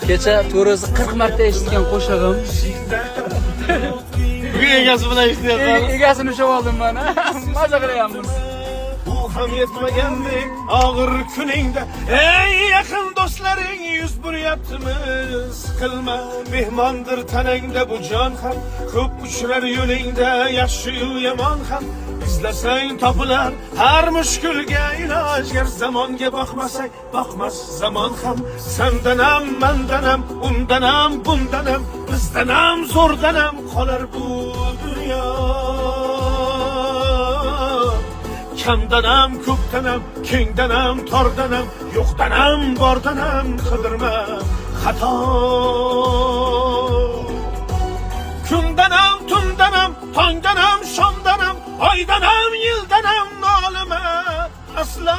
Kecha to'g'risi 40 marta eshitgan qo'shig'im. Bugun egasi bilan eshityapman. Egasini ushlab oldim mana. Maza qilyapmiz. Bu ham yetmagandek og'ir kuningda ey yaqin do'stlaring yuz buryaptimiz. Qilma mehmondir tanangda bu jon ham ko'p uchrar yo'lingda yaxshi-yu yomon ham. İzlasang topilar har mushkulga iloj. Gar zamonga boqmasak boqmas zamon ham. Sendanam mandanam undanam bundanam bizdanam zo'rdanam qolar bu dunyo. Kamdanam ko'pdanam kengdanam tordanam yo'qdanam bordanam qidirma xato. Kundanam tundanam tongdanam shomdanam oydanam yildanam nolima aslo.